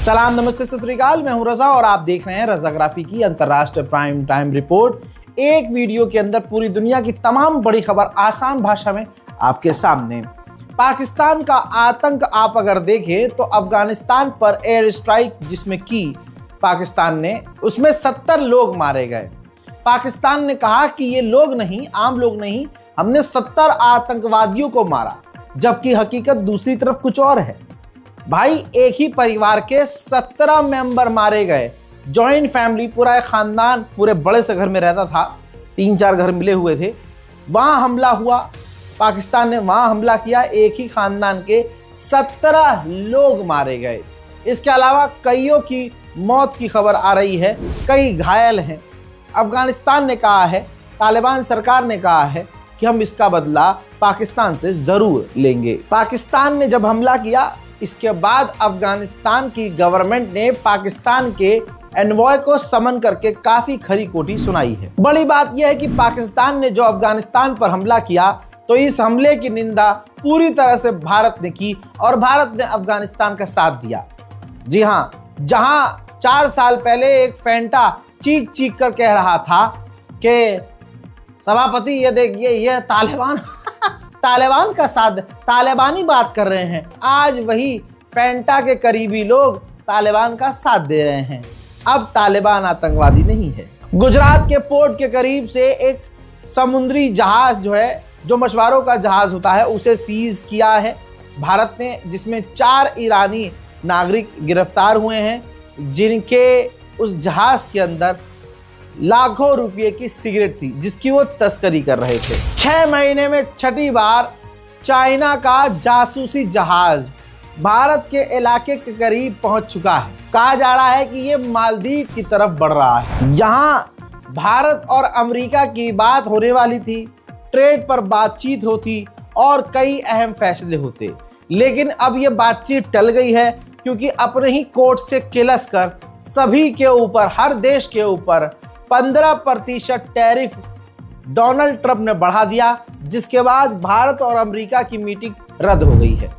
सलाम, नमस्ते, सत श्री अकाल। मैं हूं रजा और आप देख रहे हैं रजाग्राफी की अंतर्राष्ट्रीय प्राइम टाइम रिपोर्ट। एक वीडियो के अंदर पूरी दुनिया की तमाम बड़ी खबर आसान भाषा में आपके सामने। पाकिस्तान का आतंक आप अगर देखें तो अफगानिस्तान पर एयर स्ट्राइक जिसमें की पाकिस्तान ने, उसमें 70 लोग मारे गए। पाकिस्तान ने कहा कि ये लोग नहीं, आम लोग नहीं, हमने 70 आतंकवादियों को मारा, जबकि हकीकत दूसरी तरफ कुछ और है। भाई, एक ही परिवार के 17 मेंबर मारे गए। जॉइंट फैमिली, पूरा एक खानदान पूरे बड़े से घर में रहता था, 3-4 घर मिले हुए थे। वहां हमला हुआ, पाकिस्तान ने वहां हमला किया, एक ही खानदान के 17 लोग मारे गए। इसके अलावा कईयों की मौत की खबर आ रही है, कई घायल हैं। अफगानिस्तान ने कहा है, तालिबान सरकार ने कहा है कि हम इसका बदला पाकिस्तान से जरूर लेंगे। पाकिस्तान ने जब हमला किया, इसके बाद अफगानिस्तान की गवर्नमेंट ने पाकिस्तान के एनवॉय को समन करके काफी खरी खोटी सुनाई है। बड़ी बात यह है कि पाकिस्तान ने जो अफगानिस्तान पर हमला किया, तो इस हमले की निंदा पूरी तरह से भारत ने की और भारत ने अफगानिस्तान का साथ दिया। जी हाँ, जहां 4 साल पहले एक फेंटा चीख चीख कर कह रहा था कि सभापति ये देखिए, ये तालिबान का साथ, तालिबानी बात कर रहे हैं, आज वही फेंटा के करीबी लोग तालिबान का साथ दे रहे हैं। अब तालिबान आतंकवादी नहीं है। गुजरात के पोर्ट के करीब से एक समुद्री जहाज जो मछुआरों का जहाज होता है, उसे सीज किया है भारत ने, जिसमें 4 ईरानी नागरिक गिरफ्तार हुए हैं, जिनके उस जहाज के अंदर लाखों रुपये की सिगरेट थी, जिसकी वो तस्करी कर रहे थे। 6 महीने में 6ठी बार चाइना का जासूसी जहाज भारत के इलाके के करीब पहुंच चुका है। कहा जा रहा है कि ये मालदीव की तरफ बढ़ रहा है। यहां भारत और अमेरिका की बात होने वाली थी, ट्रेड पर बातचीत होती और कई अहम फैसले होते, लेकिन अब ये बातचीत टल गई है, क्योंकि अपने ही कोर्ट से किलस कर सभी के ऊपर, हर देश के ऊपर 15% टैरिफ डोनाल्ड ट्रंप ने बढ़ा दिया, जिसके बाद भारत और अमेरिका की मीटिंग रद्द हो गई है।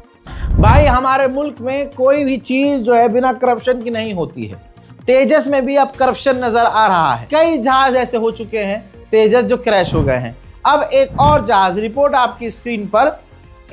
भाई, हमारे मुल्क में कोई भी चीज बिना करप्शन की नहीं होती है। तेजस में भी अब करप्शन नजर आ रहा है। कई जहाज ऐसे हो चुके हैं तेजस जो क्रैश हो गए हैं। अब एक और जहाज, रिपोर्ट आपकी स्क्रीन पर,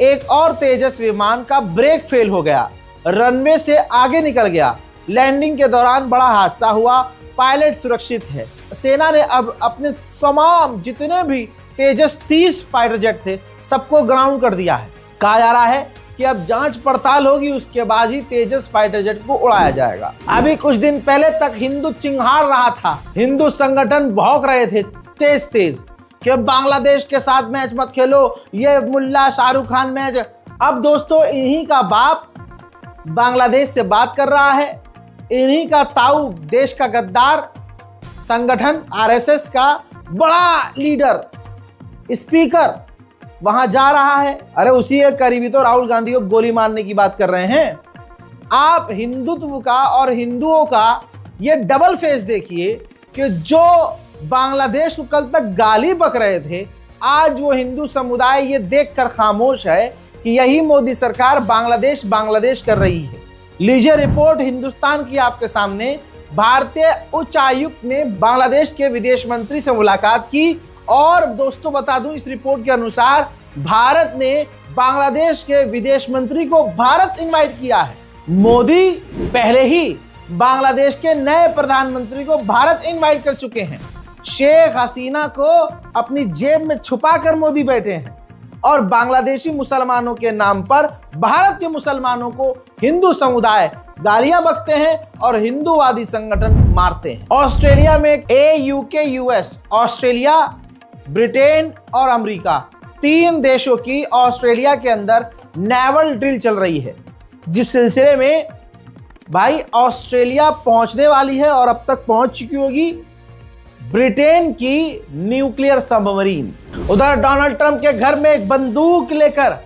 एक और तेजस विमान का ब्रेक फेल हो गया, रनवे से आगे निकल गया। लैंडिंग के दौरान बड़ा हादसा हुआ, पायलट सुरक्षित है। सेना ने अब अपने तमाम जितने भी तेजस 30 फाइटर जेट थे, सबको ग्राउंड कर दिया है। कहा जा रहा है कि अब जांच पड़ताल होगी, उसके बाद ही तेजस फाइटर जेट को उड़ाया जाएगा। अभी कुछ दिन पहले तक हिंदू चिंघाड़ रहा था, हिंदू संगठन भौंक रहे थे तेज तेज कि बांग्लादेश के साथ मैच मत खेलो, ये मुल्ला शाहरुख खान मैच। अब दोस्तों, इन्हीं का बाप बांग्लादेश से बात कर रहा है, इन्हीं का ताऊ देश का गद्दार संगठन आरएसएस का बड़ा लीडर, स्पीकर वहां जा रहा है। अरे उसी एक करीबी तो राहुल गांधी को गोली मारने की बात कर रहे हैं। आप हिंदुत्व का और हिंदुओं का ये डबल फेस देखिए कि जो बांग्लादेश को कल तक गाली बक रहे थे, आज वो हिंदू समुदाय ये देखकर खामोश है कि यही मोदी सरकार बांग्लादेश कर रही है। लीजिए रिपोर्ट हिंदुस्तान की आपके सामने। भारतीय उच्चायुक्त ने बांग्लादेश के विदेश मंत्री से मुलाकात की और दोस्तों बता दूं, इस रिपोर्ट के अनुसार भारत ने बांग्लादेश के विदेश मंत्री को भारत इनवाइट किया है। मोदी पहले ही बांग्लादेश के नए प्रधानमंत्री को भारत इनवाइट कर चुके हैं। शेख हसीना को अपनी जेब में छुपा कर मोदी बैठे हैं और बांग्लादेशी मुसलमानों के नाम पर भारत के मुसलमानों को हिंदू समुदाय गालियां बकते हैं और हिंदूवादी संगठन मारते हैं। ऑस्ट्रेलिया में यूके, यूएस, ऑस्ट्रेलिया, ब्रिटेन और अमेरिका, 3 देशों की ऑस्ट्रेलिया के अंदर नेवल ड्रिल चल रही है, जिस सिलसिले में भाई ऑस्ट्रेलिया पहुंचने वाली है और अब तक पहुंच चुकी होगी ब्रिटेन की न्यूक्लियर सबमरीन। उधर डोनाल्ड ट्रंप के घर में एक बंदूक लेकर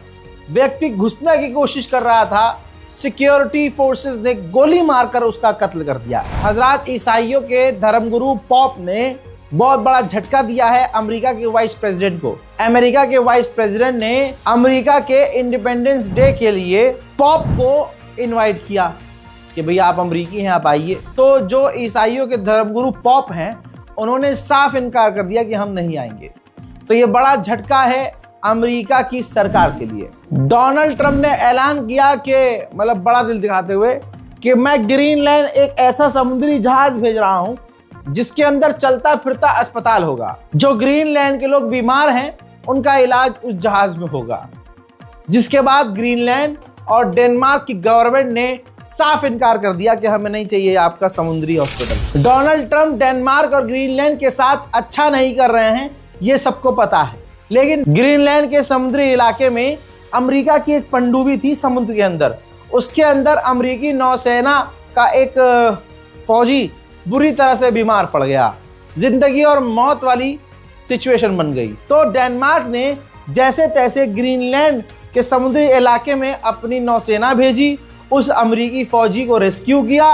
व्यक्ति घुसने की कोशिश कर रहा था, सिक्योरिटी फोर्सेस ने गोली मारकर उसका कत्ल कर दिया। हजरत ईसाइयों के धर्मगुरु पॉप ने बहुत बड़ा झटका दिया है अमेरिका के वाइस प्रेसिडेंट को। अमेरिका के वाइस प्रेसिडेंट ने अमेरिका के इंडिपेंडेंस डे के लिए पॉप को इनवाइट किया। कि भैया आप अमरीकी हैं, आप आइए। तो जो ईसाइयों के धर्मगुरु पॉप हैं उन्होंने साफ इनकार कर दिया कि हम नहीं आएंगे। तो ये बड़ा झटका है अमेरिका की सरकार के लिए। डोनाल्ड ट्रंप ने ऐलान किया कि मतलब बड़ा दिल दिखाते हुए कि मैं ग्रीनलैंड एक ऐसा समुद्री जहाज भेज रहा हूं जिसके अंदर चलता फिरता अस्पताल होगा। जो ग्रीनलैंड के लोग बीमार हैं उनका इलाज उस जहाज में होगा। जिसके बाद ग्रीनलैंड और डेनमार्क की गवर्नमेंट ने साफ इनकार कर दिया कि हमें नहीं चाहिए आपका समुद्री हॉस्पिटल। डोनाल्ड ट्रंप डेनमार्क और ग्रीनलैंड के साथ अच्छा नहीं कर रहे हैं, ये सबको पता है। लेकिन ग्रीनलैंड के समुद्री इलाके में अमेरिका की एक पनडुब्बी थी समुद्र के अंदर। उसके अंदर अमेरिकी नौसेना का एक फौजी बुरी तरह से बीमार पड़ गया। जिंदगी और मौत वाली सिचुएशन बन गई। तो डेनमार्क ने जैसे तैसे ग्रीनलैंड के समुद्री इलाके में अपनी नौसेना भेजी, उस अमेरिकी फौजी को रेस्क्यू किया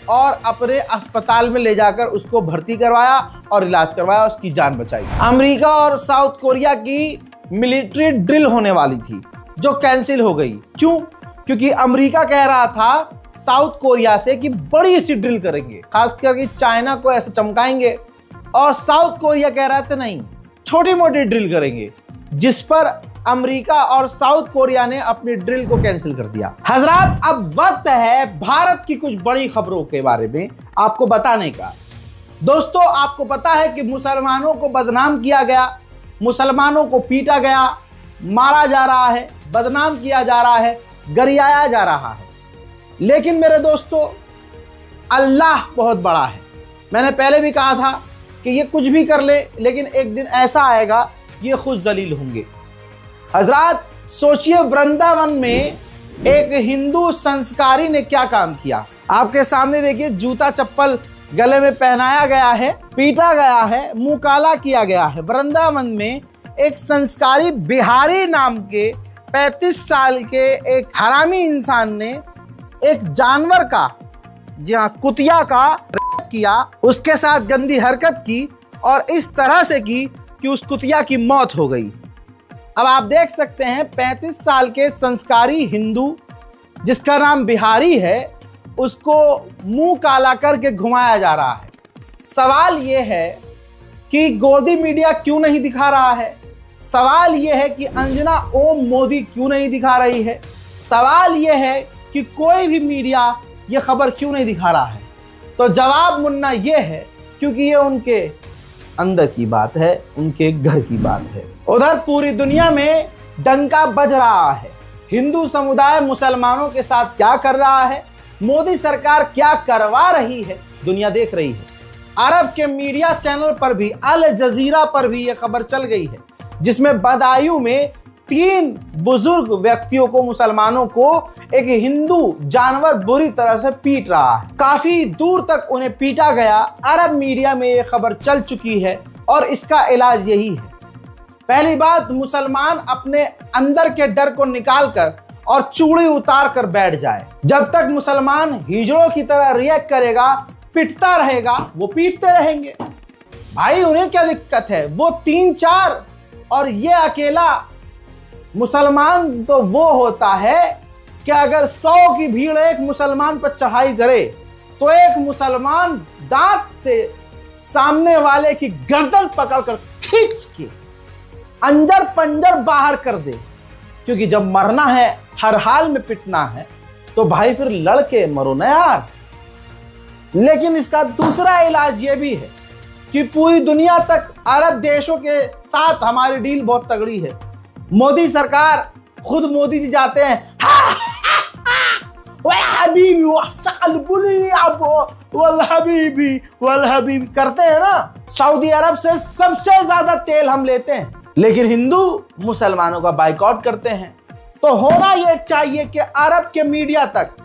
और अपने अस्पताल में ले जाकर उसको भर्ती करवाया और इलाज करवाया, उसकी जान बचाई। अमेरिका और साउथ कोरिया की मिलिट्री ड्रिल होने वाली थी जो कैंसिल हो गई। क्यों? क्योंकि अमेरिका कह रहा था साउथ कोरिया से कि बड़ी सी ड्रिल करेंगे, खास करके चाइना को ऐसे चमकाएंगे, और साउथ कोरिया कह रहा था नहीं, छोटी मोटी ड्रिल करेंगे, जिस पर अमेरिका और साउथ कोरिया ने अपनी ड्रिल को कैंसिल कर दिया। हजरात, अब वक्त है भारत की कुछ बड़ी खबरों के बारे में आपको बताने का। दोस्तों, आपको पता है कि मुसलमानों को बदनाम किया गया, मुसलमानों को पीटा गया, मारा जा रहा है, बदनाम किया जा रहा है, गरियाया जा रहा है। लेकिन मेरे दोस्तों, अल्लाह बहुत बड़ा है। मैंने पहले भी कहा था कि ये कुछ भी कर ले, लेकिन एक दिन ऐसा आएगा ये खुद जलील होंगे। हजरात, सोचिए वृंदावन में एक हिंदू संस्कारी ने क्या काम किया। आपके सामने देखिए, जूता चप्पल गले में पहनाया गया है, पीटा गया है, मुंह काला किया गया है। वृंदावन में एक संस्कारी बिहारी नाम के 35 साल के एक हरामी इंसान ने एक जानवर का, जी हाँ कुतिया का रेप किया, उसके साथ गंदी हरकत की और इस तरह से की कि उस कुतिया की मौत हो गई। अब आप देख सकते हैं 35 साल के संस्कारी हिंदू जिसका नाम बिहारी है, उसको मुंह काला करके घुमाया जा रहा है। सवाल यह है कि गोदी मीडिया क्यों नहीं दिखा रहा है? सवाल यह है कि अंजना ओम मोदी क्यों नहीं दिखा रही है? सवाल यह है कि कोई भी मीडिया ये खबर क्यों नहीं दिखा रहा है? तो जवाब मुन्ना ये है, क्योंकि ये उनके अंदर की बात है, उनके घर की बात है। उधर पूरी दुनिया में डंका बज रहा है। हिंदू समुदाय मुसलमानों के साथ क्या कर रहा है, मोदी सरकार क्या करवा रही है, दुनिया देख रही है। अरब के मीडिया चैनल पर भी, अल जजीरा पर भी यह खबर चल गई है, जिसमें बदायूं में 3 बुजुर्ग व्यक्तियों को, मुसलमानों को एक हिंदू जानवर बुरी तरह से पीट रहा है। काफी दूर तक उन्हें पीटा गया। अरब मीडिया में यह खबर चल चुकी है और इसका इलाज यही है। पहली बात, मुसलमान अपने अंदर के डर को निकालकर और चूड़ी उतार कर बैठ जाए। जब तक मुसलमान हिजड़ों की तरह रिएक्ट करेगा, पिटता रहेगा, वो पीटते रहेंगे। भाई उन्हें क्या दिक्कत है? वो 3-4 और ये अकेला। मुसलमान तो वो होता है कि अगर 100 की भीड़ एक मुसलमान पर चढ़ाई करे तो एक मुसलमान दांत से सामने वाले की गर्दन पकड़कर खींच के अंजर पंजर बाहर कर दे। क्योंकि जब मरना है, हर हाल में पिटना है, तो भाई फिर लड़के मरो ना यार। लेकिन इसका दूसरा इलाज ये भी है कि पूरी दुनिया तक अरब देशों के साथ हमारी डील बहुत तगड़ी है। मोदी सरकार, खुद मोदी जी जाते हैं, करते हैं ना। सऊदी अरब से सबसे ज्यादा तेल हम लेते हैं, लेकिन हिंदू मुसलमानों का बाइकआउट करते हैं। तो होना यह चाहिए कि अरब के मीडिया तक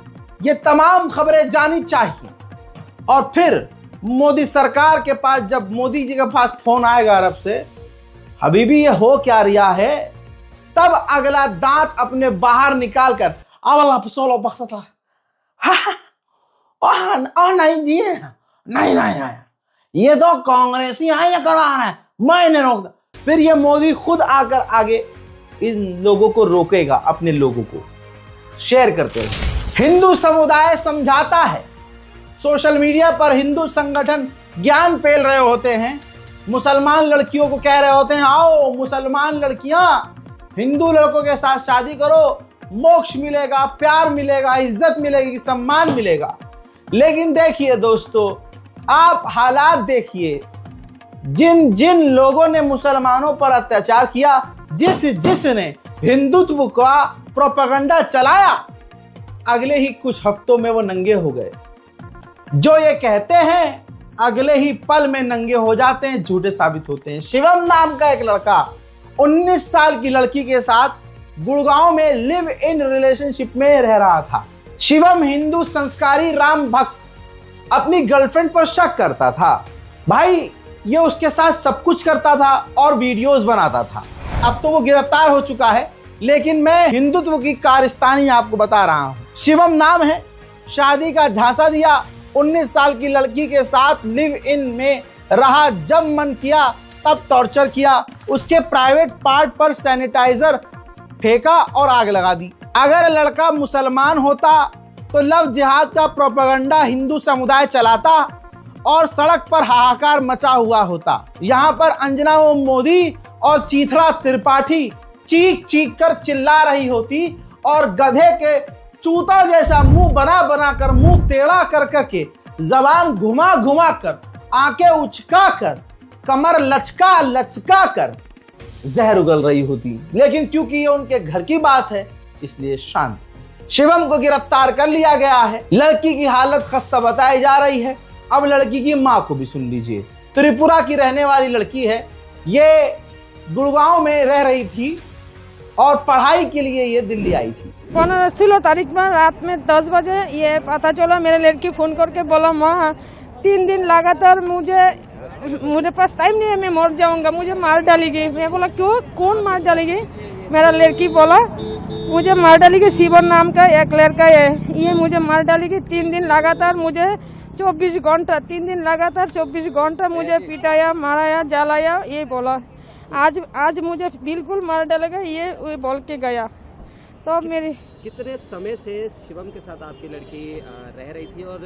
ये तमाम खबरें जानी चाहिए। और फिर मोदी सरकार के पास, जब मोदी जी के पास फोन आएगा अरब से, हबीबी ये हो क्या रिया है, तब अगला दांत अपने बाहर निकाल कर नहीं जी, नहीं ये तो कांग्रेसी है, ये करवा रहा है, मैंने रोक दिया। फिर ये मोदी खुद आकर आगे इन लोगों को रोकेगा, अपने लोगों को। शेयर करते रहो। हिंदू समुदाय समझाता है, सोशल मीडिया पर हिंदू संगठन ज्ञान फैल रहे होते हैं, मुसलमान लड़कियों को कह रहे होते हैं आओ मुसलमान लड़कियां हिंदू लड़कों के साथ शादी करो, मोक्ष मिलेगा, प्यार मिलेगा, इज्जत मिलेगी, सम्मान मिलेगा। लेकिन देखिए दोस्तों, आप हालात देखिए, जिन जिन लोगों ने मुसलमानों पर अत्याचार किया, जिसने हिंदुत्व का प्रोपेगेंडा चलाया, अगले ही कुछ हफ्तों में वो नंगे हो गए। जो ये कहते हैं अगले ही पल में नंगे हो जाते हैं, झूठे साबित होते हैं। शिवम नाम का एक लड़का 19 साल की लड़की के साथ गुड़गांव में लिव इन रिलेशनशिप में रह रहा था। शिवम हिंदू संस्कारी राम भक्त अपनी गर्लफ्रेंड पर शक करता था। भाई ये उसके साथ सब कुछ करता था और वीडियोस बनाता था। अब तो वो गिरफ्तार हो चुका है, लेकिन मैं हिंदुत्व की कारस्तानी आपको बता रहा हूं। शिवम नाम है, शादी का झांसा दिया, 19 साल की लड़की के साथ लिव इन में रहा, जब मन किया तब टॉर्चर किया, उसके प्राइवेट पार्ट पर सैनिटाइजर फेंका और आग लगा दी। अगर लड़का मुसलमान होता तो लव जिहाद का प्रोपेगेंडा हिंदू समुदाय चलाता और सड़क पर हाहाकार मचा हुआ होता। यहाँ पर अंजना मोदी और चीथड़ा त्रिपाठी चीख चीख कर चिल्ला रही होती और गधे के चूता जैसा मुंह बना बना कर, मुंह टेढ़ा कर करके, जबान घुमा घुमा कर, आंखें उचका कर, कमर लचका लचका कर जहर उगल रही होती। लेकिन क्योंकि ये उनके घर की बात है इसलिए शांत। शिवम को गिरफ्तार कर लिया गया है। लड़की की हालत खस्ता बताई जा रही है। अब लड़की की मां को भी सुन लीजिए। त्रिपुरा की रहने वाली लड़की है, ये गुड़गांव में रह रही थी और पढ़ाई के लिए ये दिल्ली आई थी। 16 तारीख में रात में 10 बजे ये पता चला, मेरे लड़की फोन करके बोला माँ 3 दिन लगातार मुझे पास टाइम नहीं है, मैं मर जाऊंगा, मुझे मार डालेगी। मैं बोला क्यों, कौन मार डालेगी? मेरा लड़की बोला मुझे मार डालेगी, शिवन नाम का एक लड़का है, ये मुझे मार डालेगी। 3 दिन लगातार मुझे 24 घंटा 3 दिन लगातार 24 घंटा मुझे पिटाया, माराया, जलाया, ये बोला। आज मुझे बिल्कुल मार डालेगा, ये बोल के गया। तो मेरी कितने समय से शिवम के साथ आपकी लड़की रह रही थी और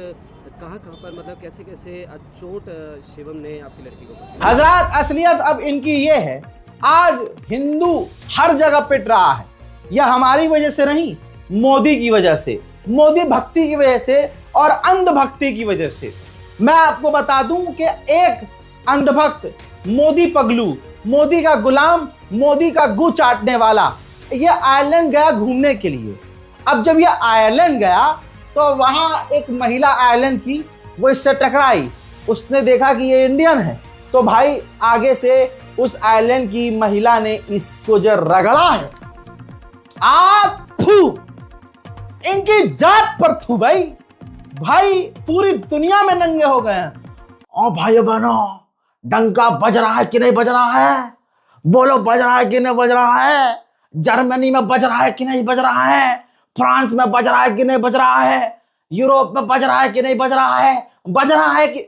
कहाँ पर, मतलब कैसे कैसे चोट शिवम ने आपकी लड़की को पहुंचाई? हजरत असलियत अब इनकी ये है, आज हिंदू हर जगह पिट रहा है। यह हमारी वजह से नहीं, मोदी की वजह से, मोदी भक्ति की वजह से और अंधभक्ति की वजह से। मैं आपको बता दूं कि एक अंधभक्त, मोदी पगलू, मोदी का गुलाम, मोदी का गू चाटने वाला, ये आयरलैंड गया घूमने के लिए। अब जब ये आयरलैंड गया तो वहां एक महिला आयरलैंड की, वो इससे टकराई, उसने देखा कि ये इंडियन है, तो भाई आगे से उस आयरलैंड की महिला ने इसको जो रगड़ा है, थू, इनकी जात पर थू। भाई पूरी दुनिया में नंगे हो गए हैं। ओ भाई बहनों, डंका बज रहा है कि नहीं बज रहा है? बोलो बज रहा है कि नहीं बज रहा है? जर्मनी में बज रहा है कि नहीं बज रहा है? फ्रांस में बज रहा है कि नहीं बज रहा है? यूरोप में बज रहा है कि नहीं बज रहा है? बज रहा है कि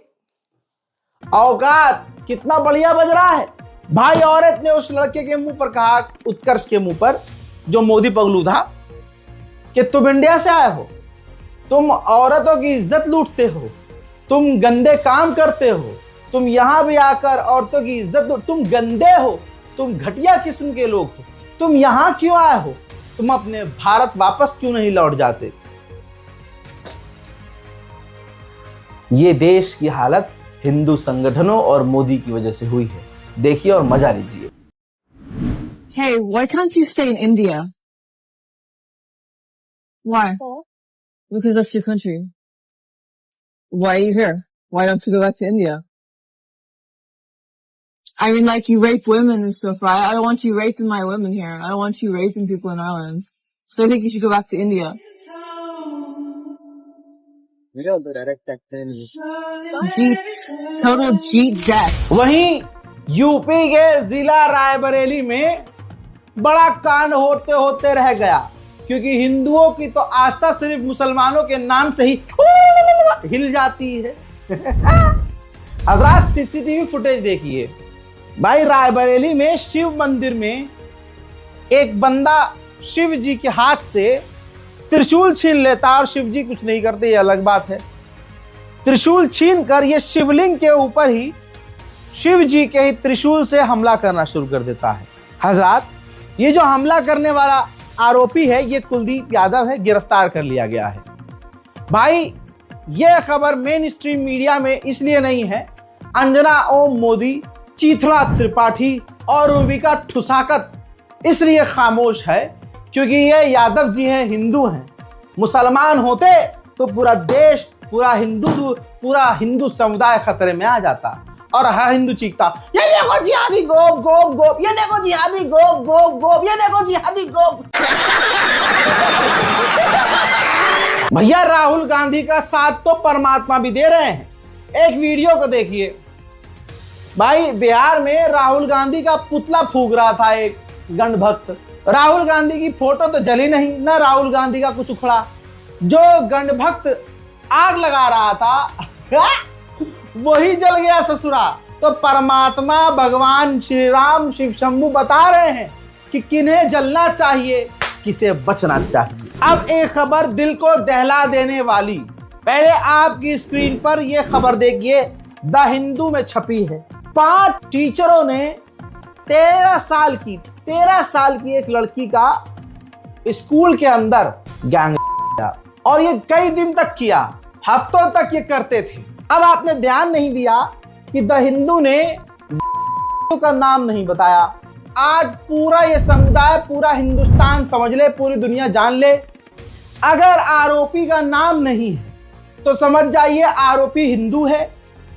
औकात कितना बढ़िया बज रहा है। भाई औरत ने उस लड़के के मुंह पर कहा, उत्कर्ष के मुंह पर, जो मोदी पगलू था, कि तुम इंडिया से आए हो, तुम औरतों की इज्जत लूटते हो, तुम गंदे काम करते हो, तुम यहां भी आकर औरतों की इज्जत, तुम गंदे हो, तुम घटिया किस्म के लोग हो, तुम यहां क्यों आए हो? तुम अपने भारत वापस क्यों नहीं लौट जाते? ये देश की हालत हिंदू संगठनों और मोदी की वजह से हुई है। देखिए और मजा लीजिए। Hey, why can't you stay in India? Why? Because that's your country. Why are you here? Why don't you go back to India? I mean, like, you rape women and stuff, right? I don't want you raping my women here. I don't want you raping people in Ireland. So I think you should go back to India. Jeep, total Jeep death. वहीं UP के जिला रायबरेली में बड़ा कांड होते होते रह गया, क्योंकि हिंदुओं की तो आस्था सिर्फ मुसलमानों के नाम से ही हिल जाती है। हजरात सीसीटीवी फुटेज देखिए। भाई रायबरेली में शिव मंदिर में एक बंदा शिव जी के हाथ से त्रिशूल छीन लेता और शिव जी कुछ नहीं करते, ये अलग बात है। त्रिशूल छीन कर ये शिवलिंग के ऊपर ही शिव जी के ही त्रिशूल से हमला करना शुरू कर देता है। हजरात, ये जो हमला करने वाला आरोपी है ये कुलदीप यादव है, गिरफ्तार कर लिया गया है। भाई ये खबर मेन स्ट्रीम मीडिया में इसलिए नहीं है, अंजना ओम मोदी, चीथड़ा त्रिपाठी और रूबिका ठुसाकत इसलिए खामोश है क्योंकि ये यादव जी हैं, हिंदू हैं। मुसलमान होते तो पूरा देश, पूरा हिंदू समुदाय खतरे में आ जाता और हर हिंदू चीखता, ये देखो जिहादी गोप गोप गोप, ये देखो जिहादी गोप गोप गोप, ये देखो जिहादी गोप। भैया राहुल गांधी का साथ तो परमात्मा भी दे रहे हैं। एक वीडियो को देखिए भाई, बिहार में राहुल गांधी का पुतला फूंक रहा था एक गंड भक्त। राहुल गांधी की फोटो तो जली नहीं, ना राहुल गांधी का कुछ उखड़ा। जो गंड भक्त आग लगा रहा था वही जल गया ससुरा। तो परमात्मा, भगवान श्री राम, शिव शंभू बता रहे हैं कि किन्हें जलना चाहिए, किसे बचना चाहिए। अब एक खबर दिल को दहला देने वाली, पहले आपकी स्क्रीन पर यह खबर देखिए, द हिंदू में छपी है। 5 टीचरों ने 13 साल की एक लड़की का स्कूल के अंदर गैंग किया और ये कई दिन तक किया, हफ्तों तक ये करते थे। अब आपने ध्यान नहीं दिया कि द हिंदू ने का नाम नहीं बताया। आज पूरा ये समुदाय, पूरा हिंदुस्तान समझ ले, पूरी दुनिया जान ले, अगर आरोपी का नाम नहीं है तो समझ जाइए आरोपी हिंदू है।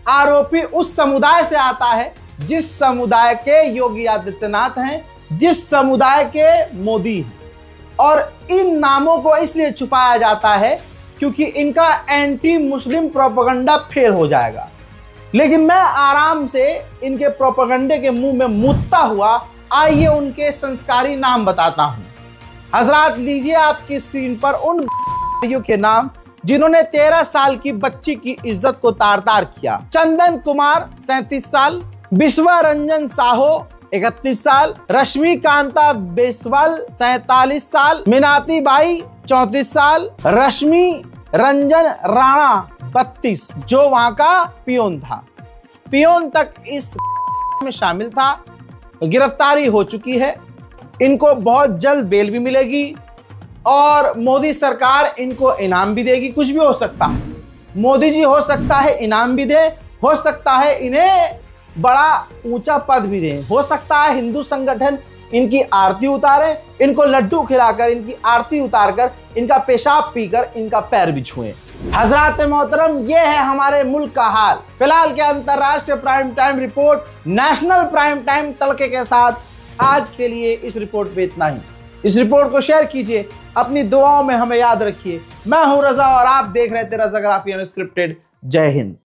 आरोपी उस समुदाय से आता है जिस समुदाय के योगी आदित्यनाथ हैं, जिस समुदाय के मोदी हैं। और इन नामों को इसलिए छुपाया जाता है क्योंकि इनका एंटी मुस्लिम प्रोपेगेंडा फेल हो जाएगा। लेकिन मैं आराम से इनके प्रोपेगेंडे के मुंह में मुतता हुआ आइए उनके संस्कारी नाम बताता हूं। हजरात, लीजिए आपकी स्क्रीन पर उन के नाम जिन्होंने 13 साल की बच्ची की इज्जत को तार तार किया। चंदन कुमार 37 साल, विश्वा रंजन साहो 31 साल, रश्मि कांता बेसवाल 47 साल, मीनाती बाई 34 साल, रश्मि रंजन राणा 32, जो वहां का पियोन था। पियोन तक इस में शामिल था। गिरफ्तारी हो चुकी है, इनको बहुत जल्द बेल भी मिलेगी और मोदी सरकार इनको इनाम भी देगी। कुछ भी हो सकता है, मोदी जी हो सकता है इनाम भी दे, हो सकता है इन्हें बड़ा ऊंचा पद भी दे, हो सकता है हिंदू संगठन इनकी आरती उतारे, इनको लड्डू खिलाकर, इनकी आरती उतारकर, इनका पेशाब पीकर इनका पैर भी छुए। हजरात मोहतरम, ये है हमारे मुल्क का हाल। फिलहाल के अंतरराष्ट्रीय prime time report, national prime time तड़के के साथ आज के लिए इस रिपोर्ट पे इतना ही। इस रिपोर्ट को शेयर कीजिए, अपनी दुआओं में हमें याद रखिए। मैं हूं रजा और आप देख रहे थे रजाग्राफी अनस्क्रिप्टेड। जय हिंद।